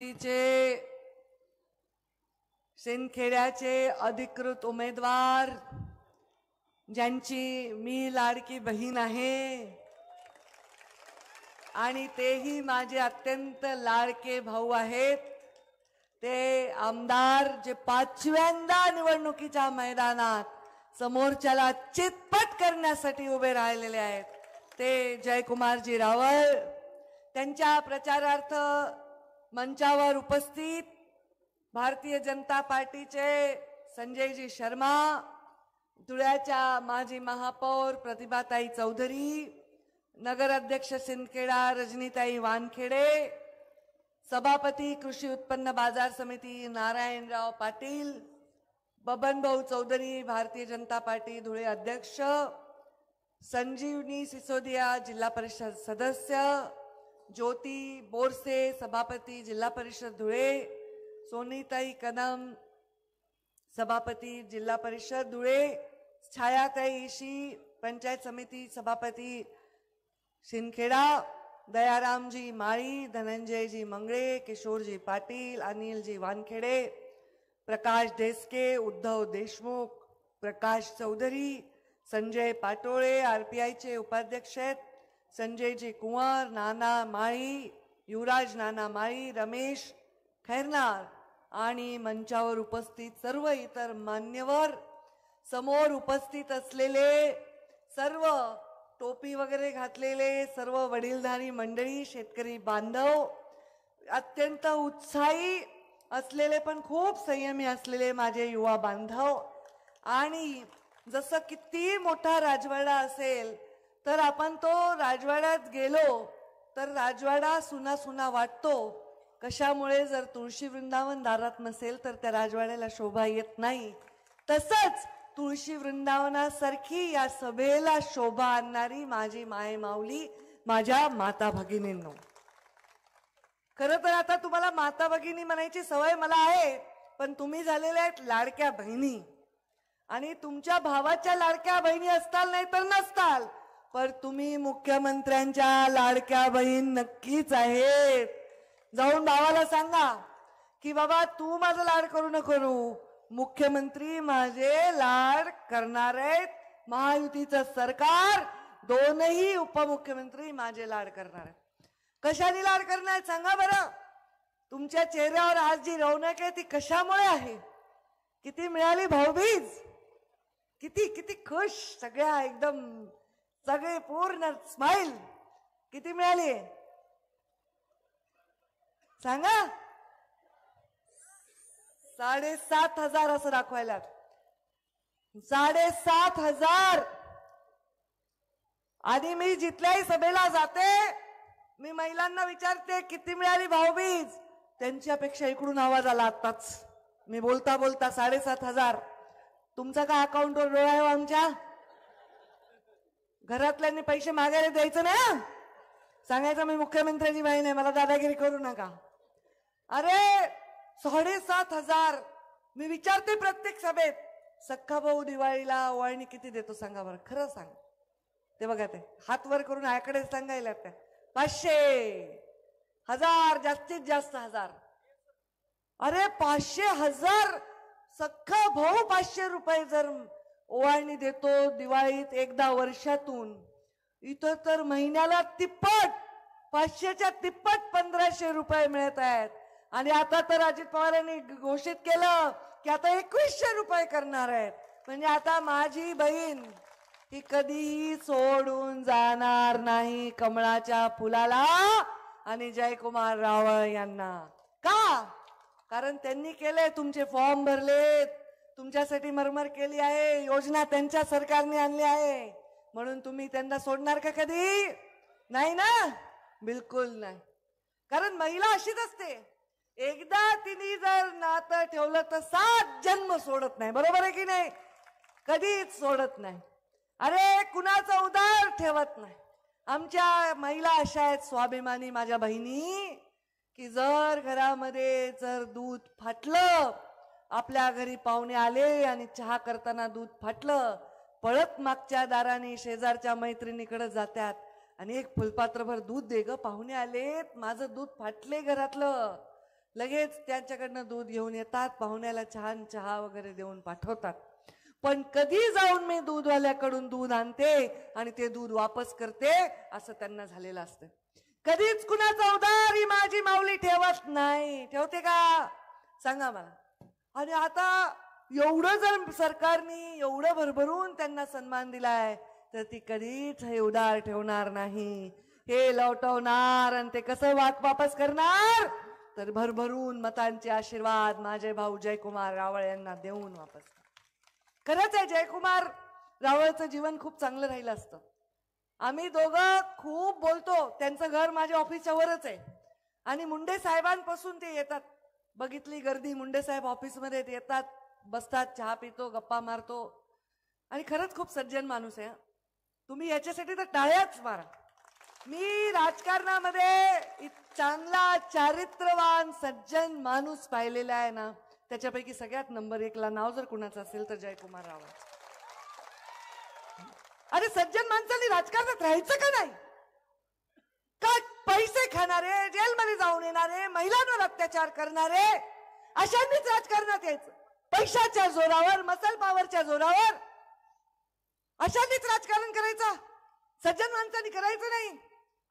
चे सिंदखेड्याचे अधिकृत उमेदवार ज्यांची मी लाडकी बहीण आहे आणि तेही माझे अत्यंत लाडके भाऊ आहेत, ते आमदार जे पाचव्यांदा निवडणुकीच्या मैदानात समोरच्याला चितपट करण्यासाठी उभे राहिलेले आहेत, ते जयकुमारजी रावळ. त्यांच्या प्रचारार्थ मंचावर उपस्थित भारतीय जनता पार्टीचे संजयजी शर्मा, धुळ्याच्या माजी महापौर प्रतिभाताई चौधरी, नगराध्यक्ष सिंदखेडा रजनीताई वानखेडे, सभापती कृषी उत्पन्न बाजार समिती नारायणराव पाटील, बबनभाऊ चौधरी भारतीय जनता पार्टी धुळे अध्यक्ष, संजीवनी सिसोदिया जिल्हा परिषद सदस्य, ज्योती बोरसे सभापती जिल्हा परिषद धुळे, सोनीताई कदम सभापती जिल्हा परिषद धुळे, छायाताई इशी पंचायत समिती सभापती सिंदखेडा, दयारामजी माळी, धनंजयजी मंगळे, किशोरजी पाटील, अनिलजी वानखेडे, प्रकाश देसके, उद्धव देशमुख, प्रकाश चौधरी, संजय पाटोळे आरपीआयचे उपाध्यक्ष आहेत, संजयजी कुंवर, नाना माळी, युवराज नाना माळी, रमेश खैरनार आणि मंचावर उपस्थित सर्व इतर मान्यवर, समोर उपस्थित असलेले सर्व टोपी वगैरे घातलेले सर्व वडीलधारी मंडळी, शेतकरी बांधव, अत्यंत उत्साही असलेले पण खूप संयमी असलेले माझे युवा बांधव. आणि जसं किती मोठा राजवाडा असेल तर आपण तो राजवाड्यात गेलो तर राजवाडा सुना सुना वाटतो. कशामुळे? जर तुळशी वृंदावन दारात नसेल तर त्या राजवाड्याला शोभा येत नाही. तसंच तुळशी वृंदावनासारखी या सभेला शोभा आणणारी माझी माय माऊली, माझ्या माता भगिनींनो, खरं तर आता तुम्हाला माता भगिनी म्हणायची सवय मला आहे, पण तुम्ही झालेल्या आहेत लाडक्या बहिणी आणि तुमच्या भावाच्या लाडक्या बहिणी असताल नाही तर नसताल, पण तुम्ही मुख्यमंत्र्यांच्या लाडक्या बहीण नक्कीच आहेत. जाऊन भावाला सांगा की बाबा तू माझा लाड करू नको, मुख्यमंत्री माझे लाड करणार आहेत, महायुतीचं सरकार, दोनही उपमुख्यमंत्री माझे लाड करणार आहेत. कशाने लाड करणार आहेत सांगा बरं? तुमच्या चेहऱ्यावर आज जी रौनक आहे ती कशामुळे आहे? किती मिळाली भाऊबीज? किती किती खुश, सगळ्या एकदम सगळे पूर्ण स्माइल किती मिळाली सांगा? 7,500 असं दाखवायला. 7,500. आणि मी जिथल्याही सभेला जाते मी महिलांना विचारते किती मिळाली भाऊबीज, त्यांच्यापेक्षा इकडून आवाज आला आताच मी बोलता बोलता. 7,500. तुमचा का अकाउंटवर डोळा आहे आमच्या? घरातल्यांनी पैसे मागायला द्यायचं ना, सांगायचं मी मुख्यमंत्र्यांची बहीण आहे, मला दादागिरी करू नका. अरे 7,500. मी विचारते प्रत्येक सभेत, सख्खा भाऊ दिवाळीला ओवाळणी किती देतो सांगा बरं, खरं सांग. ते बघा ते हात वर करून आकडे सांगायला 500, 1000, जास्तीत जास्त 1000. अरे 500,000 सख्खा भाऊ 500 रुपये जर ओवाळणी देतो दिवाळीत एकदा वर्षातून, इथं तर महिन्याला तिप्पट, 500च्या तिप्पट 1,500 रुपये मिळत आहेत. आणि आता तर अजित पवारांनी घोषित केलं की आता 2,100 रुपये करणार आहेत. म्हणजे आता माझी बहीण ती कधीही सोडून जाणार नाही कमळाच्या फुलाला आणि जयकुमार रावळ यांना. का? कारण त्यांनी केले, तुमचे फॉर्म भरलेत, तुमच्यासाठी मरमर केली आहे, योजना त्यांच्या सरकारने आणली आहे, म्हणून तुम्ही त्यांना सोडणार का? कधी नाही ना, बिलकुल नाही. कारण महिला अशीच असते, एकदा तिने जर नातं ठेवलं तर 7 जन्म सोडत नाही. बरोबर आहे की नाही? कधीच सोडत नाही. अरे कुणाचं उदार ठेवत नाही. आमच्या महिला अशा आहेत स्वाभिमानी माझ्या बहिणी, की जर घरामध्ये जर दूध फाटलं, आपल्या घरी पाहुणे आले आणि चहा करताना दूध फाटलं, पळत मागच्या दाराने शेजारच्या मैत्रिणीकडे जातात आणि एक फुलपात्रभर दूध दे ग, पाहुणे आलेत, माझं दूध फाटले घरातलं. लगेच त्यांच्याकडनं दूध घेऊन येतात, पाहुण्याला छान चहा वगैरे देऊन पाठवतात. पण कधी जाऊन मी दूधवाल्याकडून दूध आणते आणि ते दूध वापस करते असं त्यांना झालेलं असतं. कधीच कुणाचा उधार ही माझी माऊली ठेवत नाही. ठेवते का सांगा मला. आणि आता एवढं जर सरकारने एवढं भरभरून त्यांना सन्मान दिलाय तर ती कधीच हे उधार ठेवणार नाही. हे लौटवणार आणि ते कसं वापस करणार तर भरभरून मतांचे आशीर्वाद माझे भाऊ जयकुमार रावळ यांना देऊन वापस. खरंच आहे, जयकुमार रावळचं जीवन खूप चांगलं राहिलं असतं. आम्ही दोघं खूप बोलतो. त्यांचं घर माझ्या ऑफिसच्या वरच आहे आणि मुंडे साहेबांपासून ते येतात. बघितली गर्दी, मुंडे साहेब ऑफिसमध्ये येतात, बसतात, चहा पितो, गप्पा मारतो आणि खरंच खूप सज्जन माणूस आहे. तुम्ही याच्यासाठी तर टाळ्याच मारा. मी राजकारणामध्ये चांगला चारित्र्यवान सज्जन माणूस पाहिलेला आहे ना, त्याच्यापैकी सगळ्यात नंबर 1 ला नाव जर कुणाचं असेल तर जयकुमार रावळ. अरे सज्जन माणसांनी राजकारणात राहायचं का नाही? का पैसे खाणारे, जेलमध्ये जाऊन येणारे, महिलांवर अत्याचार करणारे अशांनीच राजकारणात यायचं? पैशाच्या जोरावर, मसल पॉवरच्या जोरावर अशांनीच राजकारण करायचं? सज्जन माणसांनी करायचं नाही.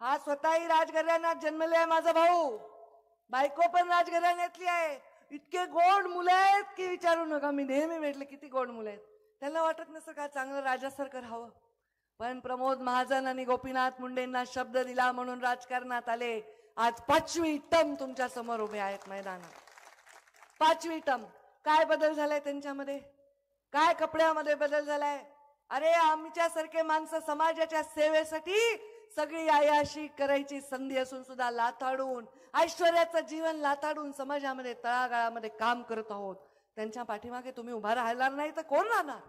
हा स्वतःही राजघराण्यात जन्मलाय माझा भाऊ, बायको पण राजघराण्यातली आहे. इतके गोड मुलं आहेत की विचारू नका. मी नेहमी म्हटलं किती गोड मुलं आहेत. त्यांना वाटत नसतं का चांगलं राजासारखं राहावं. पण प्रमोद महाजन आणि गोपीनाथ मुंडेंना शब्द दिला म्हणून राजकारणात आले. आज 5वी टर्म तुमच्या समोर उभे आहेत मैदानात. 5वी टर्म. काय बदल झालाय त्यांच्यामध्ये? काय कपड्यामध्ये बदल झालाय? अरे आमच्यासारखे माणसं समाजाच्या सेवेसाठी सगळी आयाशी करायची संधी असून सुद्धा लाथाडून, ऐश्वर्याचं जीवन लाथाडून समाजामध्ये तळागाळामध्ये काम करत आहोत. त्यांच्या पाठीमागे तुम्ही उभा राहणार नाही तर कोण राहणार?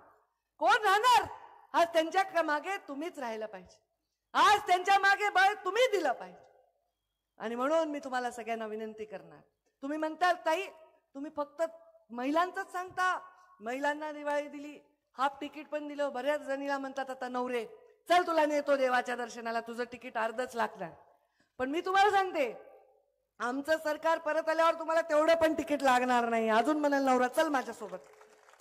कोण राहणार? आज त्यांच्या मागे तुम्हीच राहायला पाहिजे. आज त्यांच्या मागे बळ तुम्ही दिलं पाहिजे. आणि म्हणून मी तुम्हाला सगळ्यांना विनंती करणार. तुम्ही म्हणता ताई तुम्ही फक्त महिलांचंच सांगता. महिलांना दिवाळी दिली, हाफ तिकीट पण दिलं. बऱ्याच जणीला म्हणतात आता नवरे चल तुला नेतो देवाच्या दर्शनाला, तुझं तिकीट अर्धच लागणार. पण मी तुम्हाला सांगते आमचं सरकार परत आल्यावर तुम्हाला तेवढं पण तिकीट लागणार नाही. अजून म्हणाल नवरा चल माझ्यासोबत,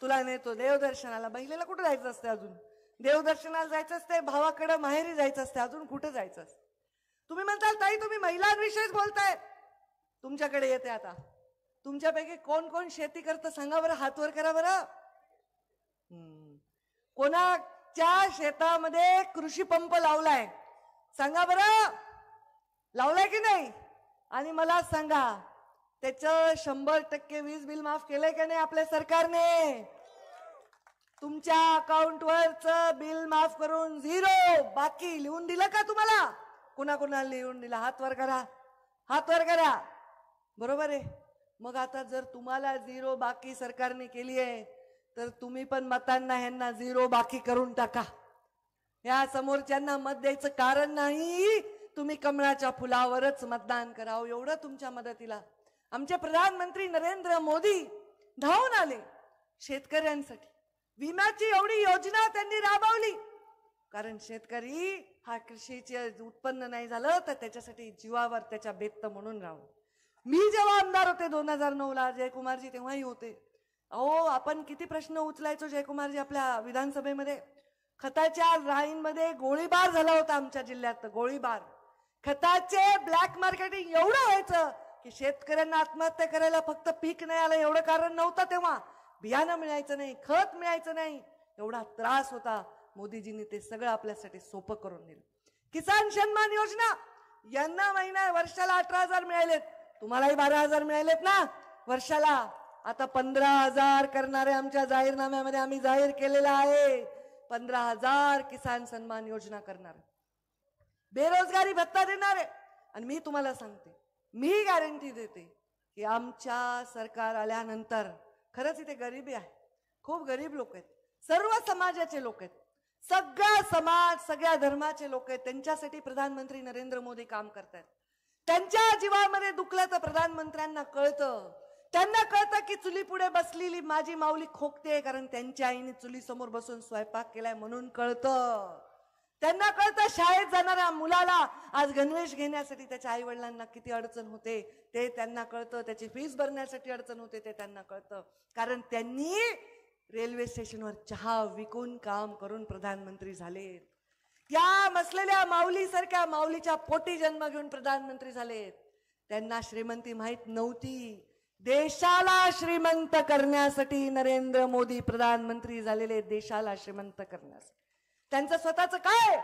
तुला नेतो देवदर्शनाला. बहिलेला कुठं जायचं असते? अजून देवदर्शनाला जायचं असते, भावाकडे माहेरी जायचं असते, अजून कुठं जायचं असतं? तुम्ही म्हणताल ताई तुम्ही महिलांविषयीच बोलताय. तुमच्याकडे येते आता. तुमच्यापैकी कोण कोण शेती करतं सांगा बरं, हात वर करा बरं. कोणाच्या शेतामध्ये कृषी पंप लावलाय सांगा बरं, लावलाय की नाही? आणि मला सांगा त्याचं 100% वीज बिल माफ केलंय का नाही आपल्या सरकारने? तुमच्या अकाउंटवरचं बिल माफ करून 0 बाकी लिहून दिलं का तुम्हाला? कुणाकुणाला लिहून दिला? हात वर करा, हात वर करा. बरोबर आहे. मग आता जर तुम्हाला 0 बाकी सरकारने केली आहे तर तुम्ही पण मतांना ह्यांना 0 बाकी करून टाका. या समोरच्यांना मत द्यायचं कारण नाही. तुम्ही कमळाच्या फुलावरच मतदान करावं एवढं तुमच्या मदतीला. आमचे प्रधानमंत्री नरेंद्र मोदी धावून आले शेतकऱ्यांसाठी. विम्याची एवढी योजना त्यांनी राबवली कारण शेतकरी हा कृषीचे उत्पन्न नाही झालं तर त्याच्यासाठी जीवावर त्याच्या बेततं म्हणून राहू. मी जेव्हा आमदार होते 2009 ला, जयकुमारजी तेव्हाही होते. अहो आपण किती प्रश्न उचलायचो जयकुमारजी आपल्या विधानसभेमध्ये. खताच्या राईंमध्ये गोळीबार झाला होता आमच्या जिल्ह्यात. गोळीबार, खताचे ब्लॅक मार्केटिंग एवढं व्हायचं की शेतकऱ्यांना आत्महत्या करायला फक्त पीक नाही आलं एवढं कारण नव्हतं. तेव्हा बियाणं मिळायचं नाही, खत मिळायचं नाही, एवढा त्रास होता. मोदीजींनी ते सगळं आपल्यासाठी सोपं करून दिलं. किसान सन्मान योजना, यांना महिना वर्षाला 18,000 मिळालेत. तुम्हालाही 12,000 मिळालेत ना वर्षाला. आता 15,000 करणारे आमच्या जाहीरनाम्यामध्ये आम्ही जाहीर केलेला आहे. 15,000 किसान सन्मान योजना करणार, बेरोजगारी भत्ता देणार आहे. आणि मी तुम्हाला सांगते, मी गॅरंटी देते की आमच्या सरकार आल्यानंतर खरंच इथे गरिबी आहे, खूप गरीब लोक आहेत, सर्व समाजाचे लोक आहेत, सगळा समाज सगळ्या धर्माचे लोक आहेत. त्यांच्यासाठी प्रधानमंत्री नरेंद्र मोदी काम करतात. त्यांच्या जीवामध्ये दुखलं तर प्रधानमंत्र्यांना कळतं. त्यांना कळतं की चुली पुढे बसलेली माझी माऊली खोकते कारण त्यांच्या आईने चुली समोर बसून स्वयंपाक केलाय म्हणून कळतं. त्यांना कळतं शाळेत जाणाऱ्या मुलाला आज गणवेश घेण्यासाठी त्याच्या आई वडिलांना किती अडचण होते ते त्यांना कळतं, त्याची फीस भरण्यासाठी अडचण होते ते त्यांना कळतं. कारण त्यांनी रेल्वे स्टेशनवर चहा विकून काम करून प्रधानमंत्री झालेत. या मसलेल्या माऊलीसारख्या माऊलीच्या पोटी जन्म घेऊन प्रधानमंत्री झालेत. त्यांना श्रीमंती माहित नव्हती. देशाला श्रीमंत करण्यासाठी नरेंद्र मोदी प्रधानमंत्री झालेले, देशाला श्रीमंत करण्यासाठी. त्यांचं स्वतःचं काय,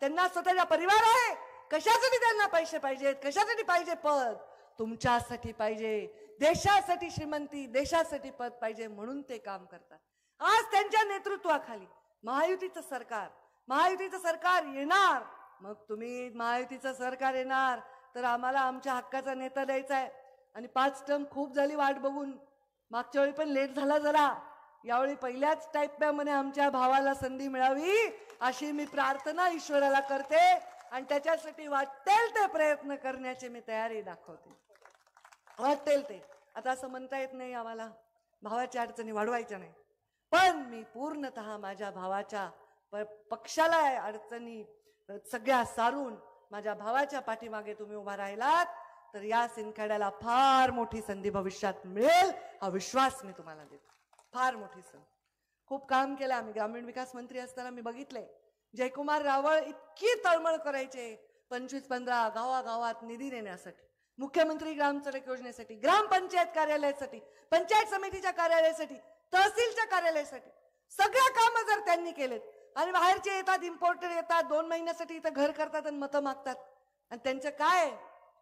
त्यांना स्वतःचा परिवार आहे. कशासाठी त्यांना पैसे पाहिजेत, कशासाठी पाहिजे पद, तुमच्यासाठी पाहिजे, देशासाठी श्रीमंती, देशासाठी पद पाहिजे, म्हणून ते काम करतात. आज त्यांच्या नेतृत्वाखाली महायुतीचं सरकार येणार. मग तुम्ही महायुतीचं सरकार येणार तर आम्हाला आमच्या हक्काचा नेता द्यायचा आहे. आणि 5 टर्म खूप झाली वाट बघून. मागच्या वेळी पण लेट झाला जरा, यावेळी पहिल्याच टाइपमध्ये आमच्या भावाला संधी मिळावी अशी मी प्रार्थना ईश्वराला करते आणि त्याच्यासाठी वाटेल ते प्रयत्न करण्याची मी तयारी दाखवते. वाटेल ते. आता असं म्हणता येत नाही आम्हाला भावाच्या अडचणी वाढवायच्या नाही, पण मी पूर्णतः माझ्या भावाच्या पक्षाला अडचणी सगळ्या सारून माझ्या भावाच्या पाठीमागे तुम्ही उभा राहिलात तर या सिंदखेड्याला फार मोठी संधी भविष्यात मिळेल हा विश्वास मी तुम्हाला देतो. फार मोठी संधी. खूप काम केलं आम्ही. ग्रामीण विकास मंत्री असताना मी बघितले जयकुमार रावळ इतकी तळमळ करायचे 25-15 गावागावात निधी देण्यासाठी, मुख्यमंत्री ग्राम सडक योजनेसाठी, ग्रामपंचायत कार्यालयासाठी, पंचायत समितीच्या कार्यालयासाठी, तहसीलच्या कार्यालयासाठी. सगळ्या कामं जर त्यांनी केलेत आणि बाहेरचे येतात, इम्पोर्टर येतात, 2 महिन्यासाठी इथं घर करतात आणि मतं मागतात. आणि त्यांचं काय,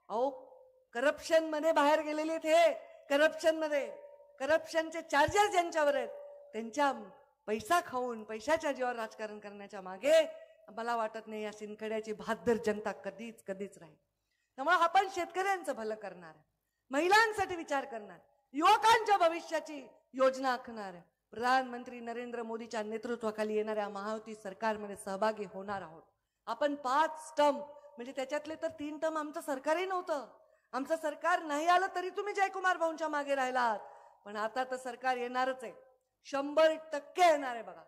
अहो करप्शन मध्ये बाहेर गेलेले हे, करप्शनचे चार्जेस ज्यांच्यावर आहेत त्यांच्या पैसा खाऊन पैशाच्या जीवावर राजकारण करण्याच्या मागे मला वाटत नाही या सिंदखेड्याची बहादर जनता कधीच राहील. त्यामुळे आपण शेतकऱ्यांचं भलं करणार, महिलांसाठी विचार करणार, युवकांच्या भविष्याची योजना आखणार, प्रधानमंत्री नरेंद्र मोदीच्या नेतृत्वाखाली येणाऱ्या महायुती सरकारमध्ये सहभागी होणार आहोत. आपण 5 टर्म म्हणजे त्याच्यातले तर 3 टर्म आमचं सरकारही नव्हतं. आमचं सरकार नाही आलं तरी तुम्ही जयकुमार भाऊंच्या मागे राहिलात. पण आता तर सरकार येणारच आहे, 100% येणार आहे बघा.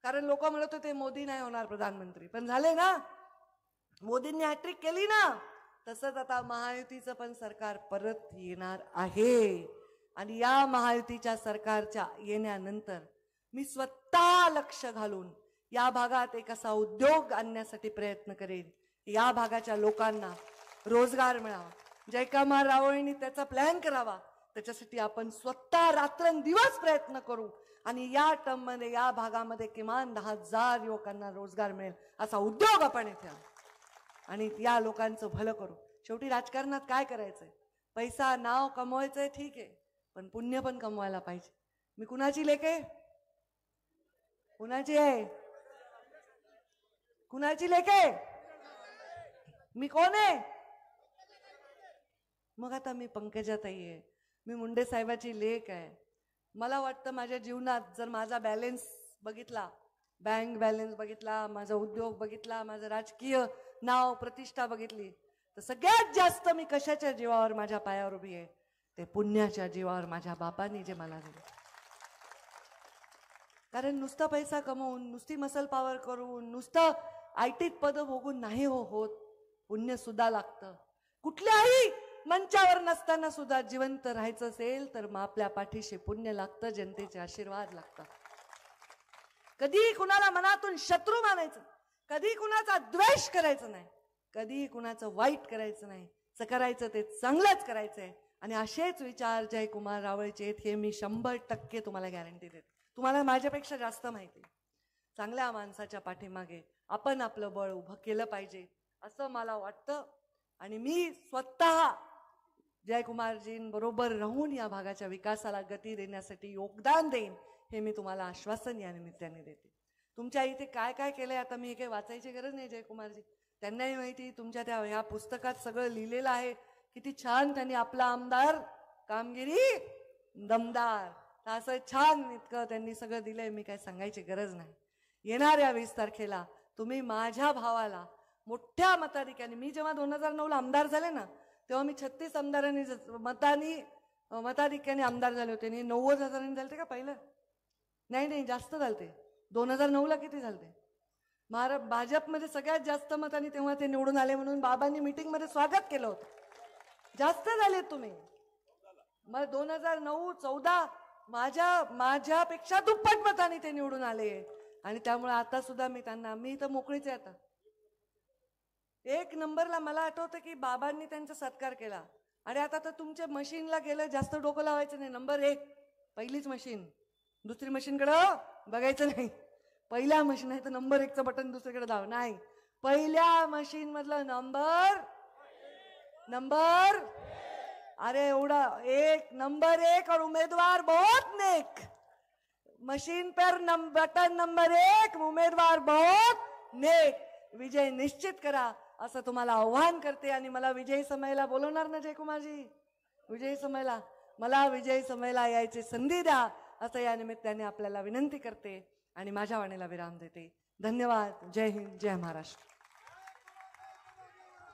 कारण लोक म्हणत होते मोदी नाही होणार प्रधानमंत्री, पण झाले ना, मोदींनी हॅट्रिक केली ना. तसंच आता महायुतीचं पण सरकार परत येणार आहे. आणि या महायुतीच्या सरकारच्या येण्यानंतर मी स्वतः लक्ष घालून या भागात एक असा उद्योग आणण्यासाठी प्रयत्न करेन, या भागाच्या लोकांना रोजगार मिळावा. जयकुमार रावळींनी त्याचा प्लॅन करावा. त्याच्यासाठी आपण स्वतः रात्रंदिवस प्रयत्न करू आणि या टर्म मध्ये या भागामध्ये किमान 10,000 युवकांना रोजगार मिळेल असा उद्योग आपण इथे आणू आणि या लोकांचं भलं करू. शेवटी राजकारणात काय करायचंय, पैसा नाव कमवायचंय ठीक आहे, पण पुण्य पण कमवायला पाहिजे. मी कुणाची लेक आहे, कुणाची आहे, कुणाची लेक आहे, मी कोण आहे. मग आता मी पंकजाताई आहे, मी मुंडे साहेबाची लेक आहे. मला वाटतं माझ्या जीवनात जर माझा बॅलेन्स बघितला, बँक बॅलेन्स बघितला, माझा उद्योग बघितला, माझं राजकीय नाव प्रतिष्ठा बघितली, तर सगळ्यात जास्त मी कशाच्या जीवावर माझ्या पायावर उभी आहे, ते पुण्याच्या जीवावर माझ्या बापांनी जे मला दिले. कारण नुसता पैसा कमवून, नुसती मसल पावर करून, नुसतं आयटीत पद भोगून नाही होत. पुण्य सुद्धा लागतं. कुठल्याही मंचावर नसताना सुद्धा जिवंत राहायचं असेल तर मग आपल्या पाठीशी पुण्य लागतं, जनतेचे आशीर्वाद लागतात. कधी कुणाला मनातून शत्रू मानायचं, कधी कुणाचा द्वेष करायचं नाही, कधी कुणाचं वाईट करायचं नाही. करायचं ते चांगलंच करायचंय. आणि असेच विचार जयकुमार रावळचे आहेत हे मी 100% तुम्हाला गॅरंटी देते. तुम्हाला माझ्यापेक्षा जास्त माहिती. चांगल्या माणसाच्या पाठीमागे आपण आपलं बळ उभं केलं पाहिजे असं मला वाटतं. आणि मी स्वतः जयकुमारजींबरोबर राहून या भागाच्या विकासाला गती देण्यासाठी योगदान देईन हे मी तुम्हाला आश्वासन या निमित्ताने देते. तुमच्या इथे काय काय केलंय आता मी काही वाचायची गरज नाही. जयकुमारजी त्यांनाही माहिती, तुमच्या त्या ह्या पुस्तकात सगळं लिहिलेलं आहे. किती छान त्यांनी आपला आमदार कामगिरी दमदार असं छान इतकं त्यांनी सगळं दिलंय. मी काय सांगायची गरज नाही. येणाऱ्या 20 तारखेला तुम्ही माझ्या भावाला मोठ्या मताधिक्याने, मी जेव्हा 2009ला आमदार झाले ना तेव्हा मी 36 आमदारांनी मताधिक्याने आमदार झाले होते. 90,000 झाले का पहिलं? नाही जास्त झालते. 2009ला किती झालते? भाजपमध्ये सगळ्यात जास्त मतांनी तेव्हा ते निवडून आले म्हणून बाबांनी मीटिंग मध्ये स्वागत केलं होतं. जास्त झाले तुम्ही. मग 2009-14 माझ्यापेक्षा दुप्पट मतांनी ते निवडून आले आणि त्यामुळे आता सुद्धा मी तर मोकळीच आहे आता. 1 नंबरला मला आठवतं की बाबांनी त्यांचा सत्कार केला. आणि आता तर तुमच्या मशीनला गेलं, जास्त डोकं लावायचं नाही. नंबर 1 पहिलीच मशीन, दुसरी मशीनकडं बघायचं नाही. पहिल्या मशीन आहे तर नंबर 1चं बटन दुसरीकडे दाव नाही. पहिल्या मशीन मधलं नंबर अरे एवढा नंबर 1 और उम्मीदवार बहुत नेक. मशीन पर बटन नंबर 1, उमेदवार बहुत नेक. विजय निश्चित करा असं तुम्हाला आव्हान करते. आणि मला विजयी समयला बोलवणार ना जयकुमारजी? मला विजयी समयला यायची संधी द्या असं या निमित्ताने आपल्याला विनंती करते आणि माझ्या वाणीला विराम देते. धन्यवाद. जय हिंद, जय महाराष्ट्र.